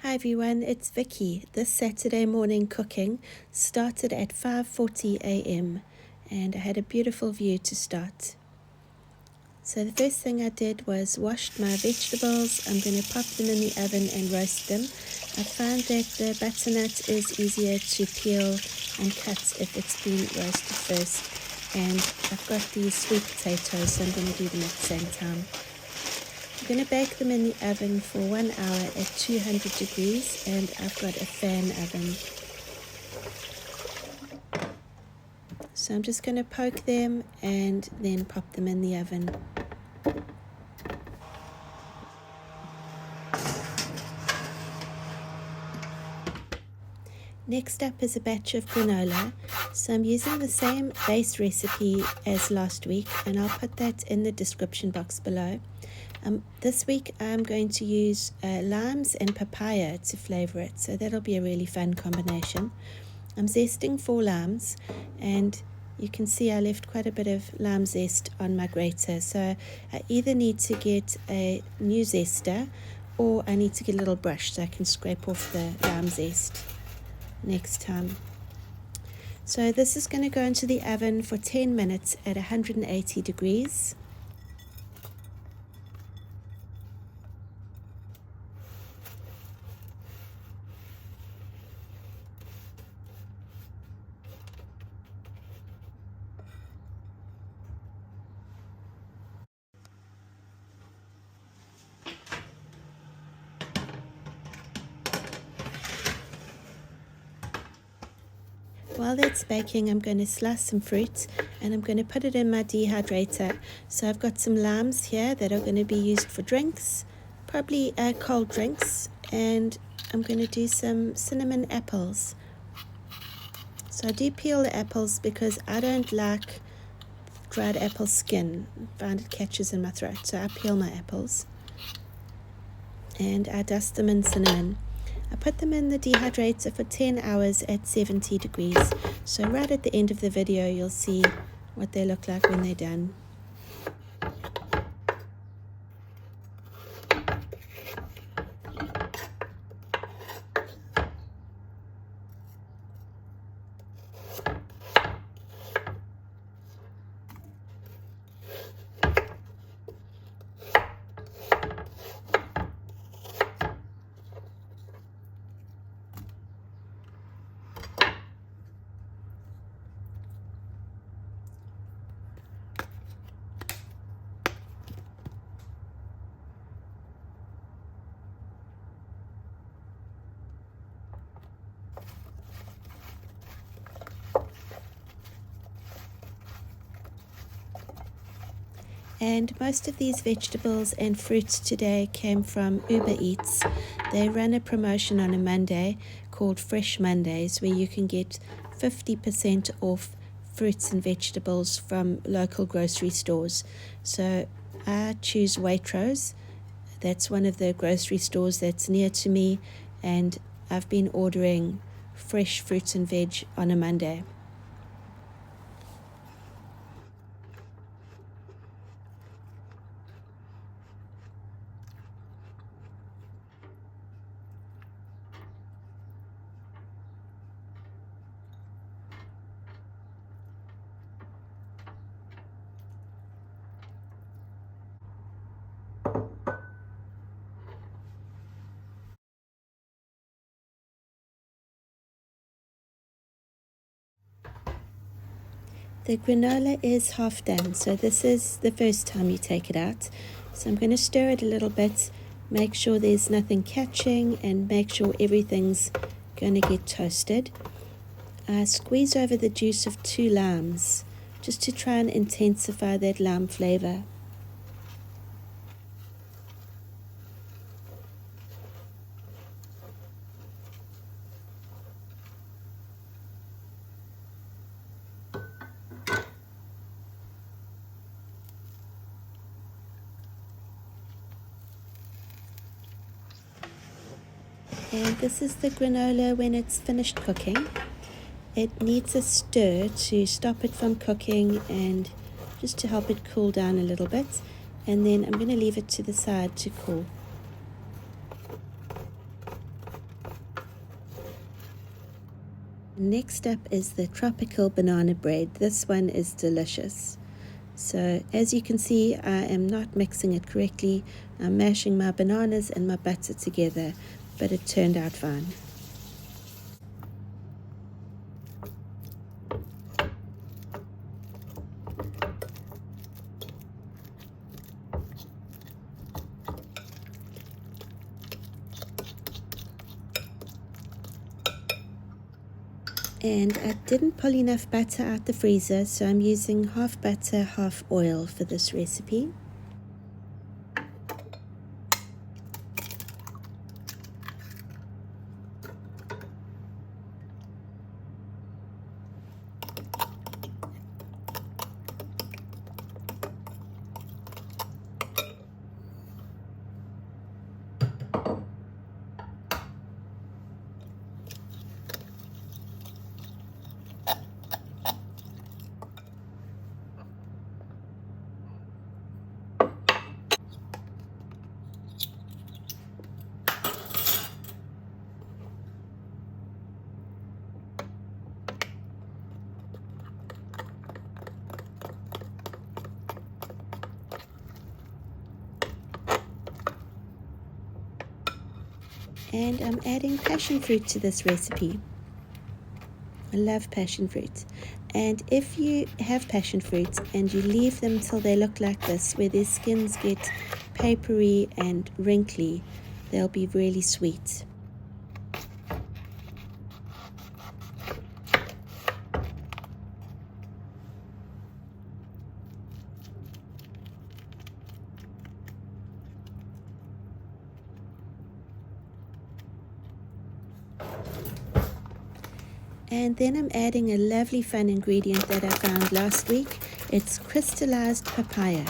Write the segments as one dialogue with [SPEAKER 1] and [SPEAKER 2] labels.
[SPEAKER 1] Hi everyone, it's Vicky. This Saturday morning cooking started at 5:40 a.m. and I had a beautiful view to start. So the first thing I did was washed my vegetables. I'm going to pop them in the oven and roast them. I found that the butternut is easier to peel and cut if it's been roasted first. And I've got these sweet potatoes, so I'm going to do them at the same time. I'm going to bake them in the oven for 1 hour at 200 degrees, and I've got a fan oven. So I'm just going to poke them and then pop them in the oven. Next up is a batch of granola. So I'm using the same base recipe as last week, and I'll put that in the description box below. This week I'm going to use limes and papaya to flavour it, so that'll be a really fun combination. I'm zesting 4 limes, and you can see I left quite a bit of lime zest on my grater, so I either need to get a new zester or I need to get a little brush so I can scrape off the lime zest next time. So this is going to go into the oven for 10 minutes at 180 degrees. While that's baking, I'm going to slice some fruit and I'm going to put it in my dehydrator. So I've got some limes here that are going to be used for drinks, probably cold drinks, and I'm going to do some cinnamon apples. So I do peel the apples because I don't like dried apple skin. I find it catches in my throat, so I peel my apples and I dust them in cinnamon. I put them in the dehydrator for 10 hours at 70 degrees. So right at the end of the video, you'll see what they look like when they're done. And most of these vegetables and fruits today came from Uber Eats. They run a promotion on a Monday called Fresh Mondays, where you can get 50% off fruits and vegetables from local grocery stores. So I choose Waitrose. That's one of the grocery stores that's near to me, and I've been ordering fresh fruits and veg on a Monday. The granola is half done, so this is the first time you take it out. So I'm going to stir it a little bit, make sure there's nothing catching, and make sure everything's going to get toasted. I squeeze over the juice of 2 limes, just to try and intensify that lime flavor. And this is the granola when it's finished cooking. It needs a stir to stop it from cooking and just to help it cool down a little bit. And then I'm going to leave it to the side to cool. Next up is the tropical banana bread. This one is delicious. So as you can see, I am not mixing it correctly. I'm mashing my bananas and my butter together, but it turned out fine. And I didn't pull enough butter out the freezer, so I'm using half butter, half oil for this recipe. And I'm adding passion fruit to this recipe. I love passion fruit. And if you have passion fruit and you leave them till they look like this, where their skins get papery and wrinkly, they'll be really sweet. And then I'm adding a lovely fun ingredient that I found last week. It's crystallized papaya.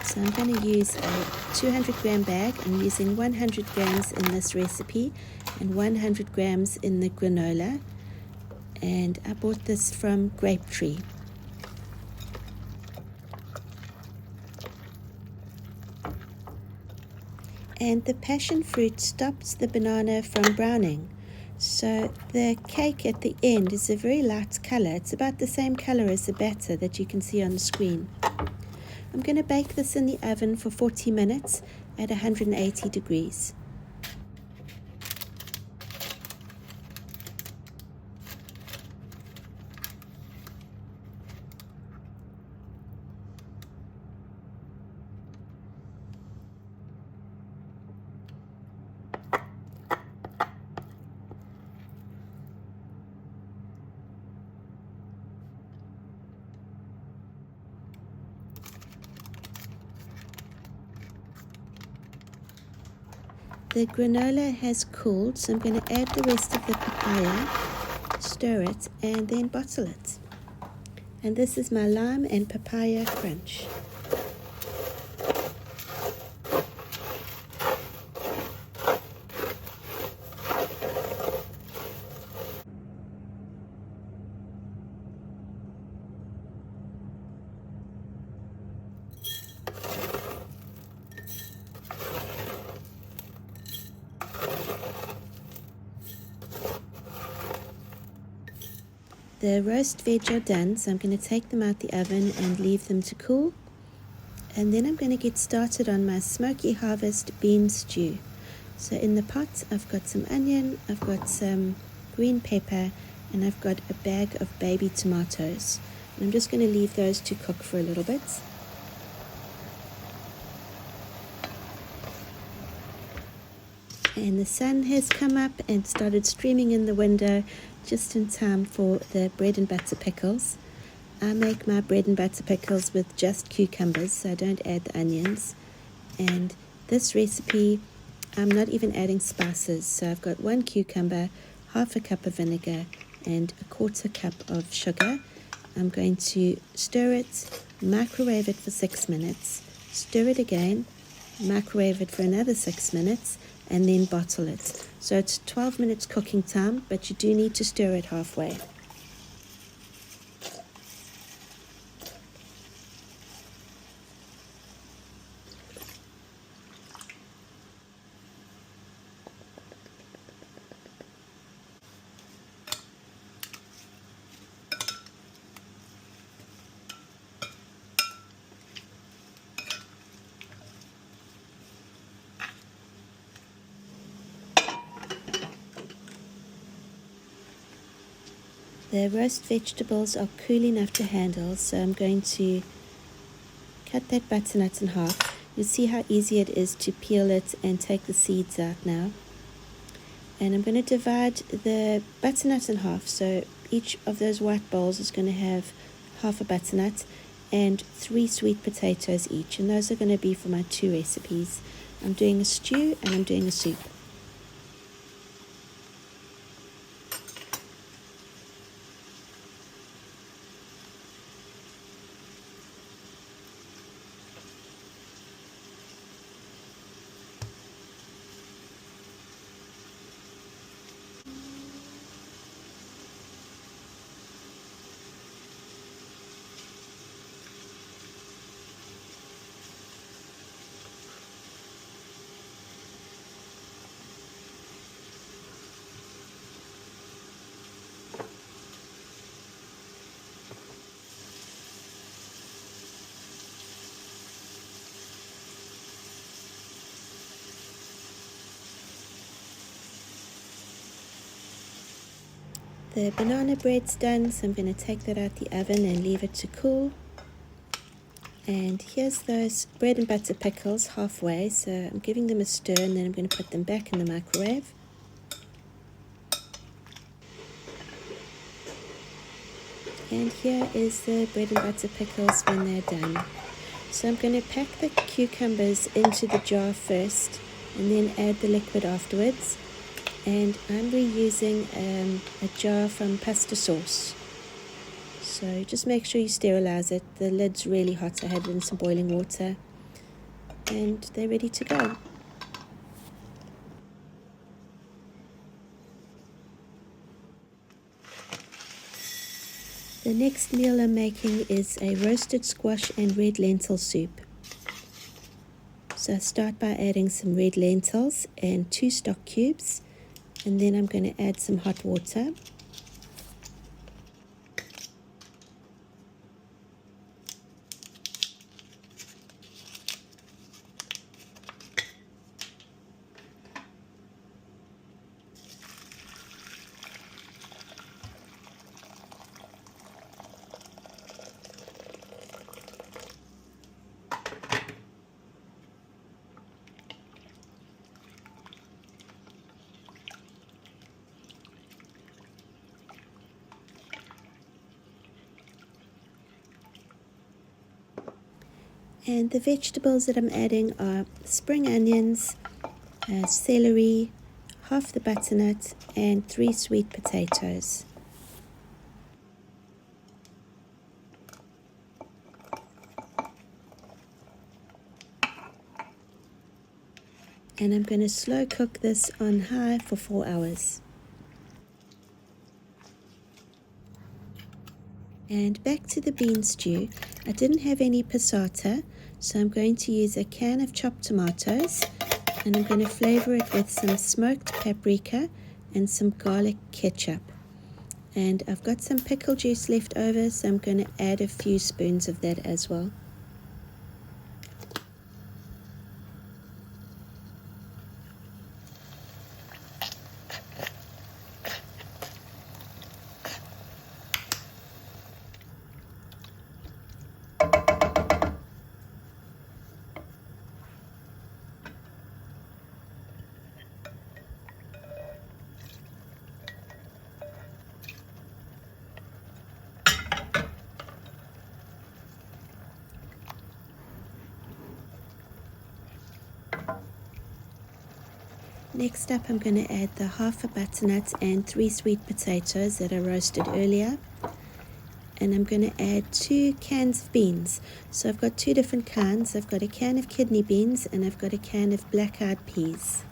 [SPEAKER 1] So I'm going to use a 200 gram bag. I'm using 100 grams in this recipe and 100 grams in the granola. And I bought this from Grape Tree. And the passion fruit stops the banana from browning. So the cake at the end is a very light color. It's about the same color as the batter that you can see on the screen. I'm going to bake this in the oven for 40 minutes at 180 degrees. The granola has cooled, so I'm going to add the rest of the papaya, stir it, and then bottle it. And this is my lime and papaya crunch. The roast veg are done, so I'm going to take them out the oven and leave them to cool. And then I'm going to get started on my Smoky Harvest bean stew. So in the pot, I've got some onion, I've got some green pepper, and I've got a bag of baby tomatoes. And I'm just going to leave those to cook for a little bit. And the sun has come up and started streaming in the window just in time for the bread and butter pickles. I make my bread and butter pickles with just cucumbers, so I don't add the onions. And this recipe, I'm not even adding spices. So I've got 1 cucumber, half a cup of vinegar, and a 1/4 cup of sugar. I'm going to stir it, microwave it for 6 minutes, stir it again, microwave it for another 6 minutes, and then bottle it. So it's 12 minutes cooking time, but you do need to stir it halfway. The roast vegetables are cool enough to handle, so I'm going to cut that butternut in half. You'll see how easy it is to peel it and take the seeds out now. And I'm going to divide the butternut in half, so each of those white bowls is going to have half a butternut and 3 sweet potatoes each, and those are going to be for my 2 recipes. I'm doing a stew and I'm doing a soup. The banana bread's done, so I'm going to take that out the oven and leave it to cool. And here's those bread and butter pickles halfway, so I'm giving them a stir and then I'm going to put them back in the microwave. And here is the bread and butter pickles when they're done. So I'm going to pack the cucumbers into the jar first and then add the liquid afterwards. And I'm reusing a jar from pasta sauce. So just make sure you sterilize it. The lid's really hot, so I had it in some boiling water. And they're ready to go. The next meal I'm making is a roasted squash and red lentil soup. So I start by adding some red lentils and 2 stock cubes. And then I'm going to add some hot water. And the vegetables that I'm adding are spring onions, celery, half the butternut, and 3 sweet potatoes. And I'm going to slow cook this on high for 4 hours. And back to the bean stew. I didn't have any passata, so I'm going to use a can of chopped tomatoes, and I'm going to flavor it with some smoked paprika and some garlic ketchup. And I've got some pickle juice left over, so I'm going to add a few spoons of that as well. Next up, I'm going to add the half a butternut and 3 sweet potatoes that I roasted earlier. And I'm going to add 2 cans of beans. So I've got 2 different kinds. I've got a can of kidney beans and I've got a can of black-eyed peas.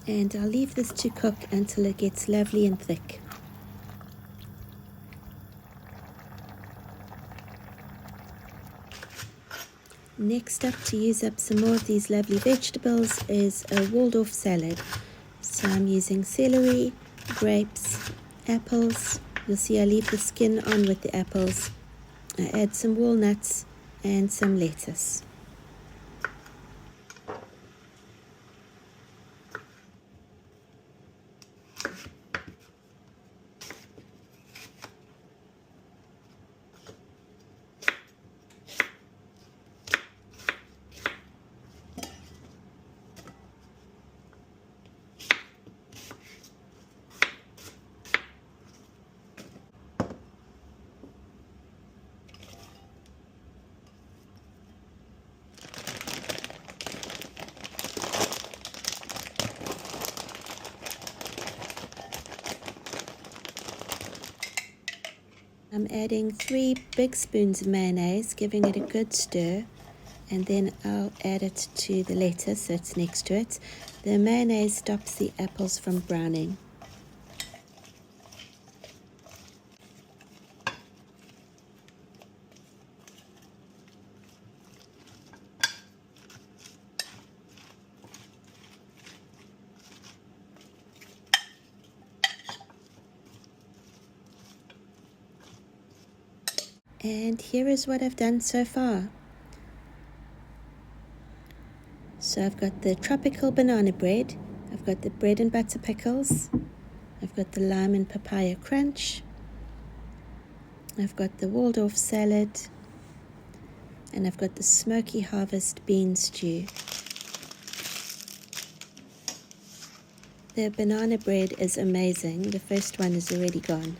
[SPEAKER 1] And I'll leave this to cook until it gets lovely and thick. Next up, to use up some more of these lovely vegetables, is a Waldorf salad. So I'm using celery, grapes, apples. You'll see I leave the skin on with the apples. I add some walnuts and some lettuce. I'm adding 3 big spoons of mayonnaise, giving it a good stir, and then I'll add it to the lettuce that's next to it. The mayonnaise stops the apples from browning. And here is what I've done so far. So I've got the tropical banana bread, I've got the bread and butter pickles, I've got the lime and papaya crunch, I've got the Waldorf salad, and I've got the Smoky harvest bean stew. The banana bread is amazing. The first one is already gone.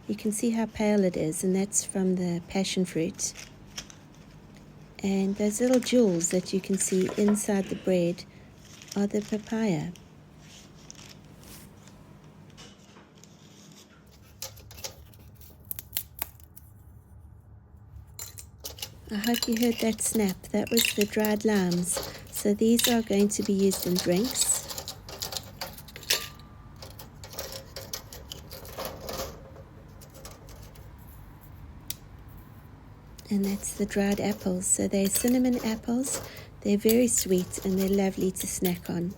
[SPEAKER 1] You can see how pale it is, and that's from the passion fruit. And those little jewels that you can see inside the bread are the papaya. I hope you heard that snap. That was the dried limes. So these are going to be used in drinks. And that's the dried apples. So they're cinnamon apples. They're very sweet and they're lovely to snack on.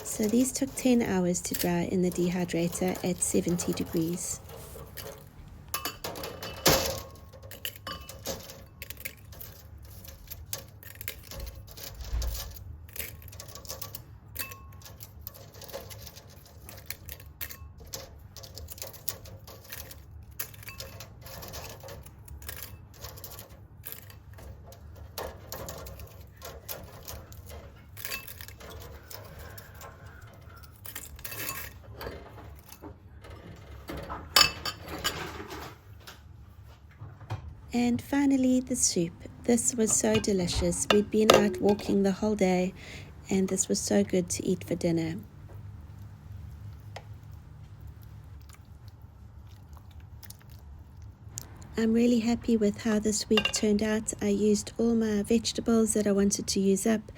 [SPEAKER 1] So these took 10 hours to dry in the dehydrator at 70 degrees. And finally, the soup. This was so delicious. We'd been out walking the whole day, and this was so good to eat for dinner. I'm really happy with how this week turned out. I used all my vegetables that I wanted to use up.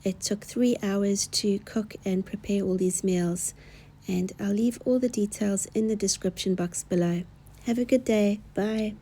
[SPEAKER 1] It took 3 hours to cook and prepare all these meals, and I'll leave all the details in the description box below. Have a good day. Bye.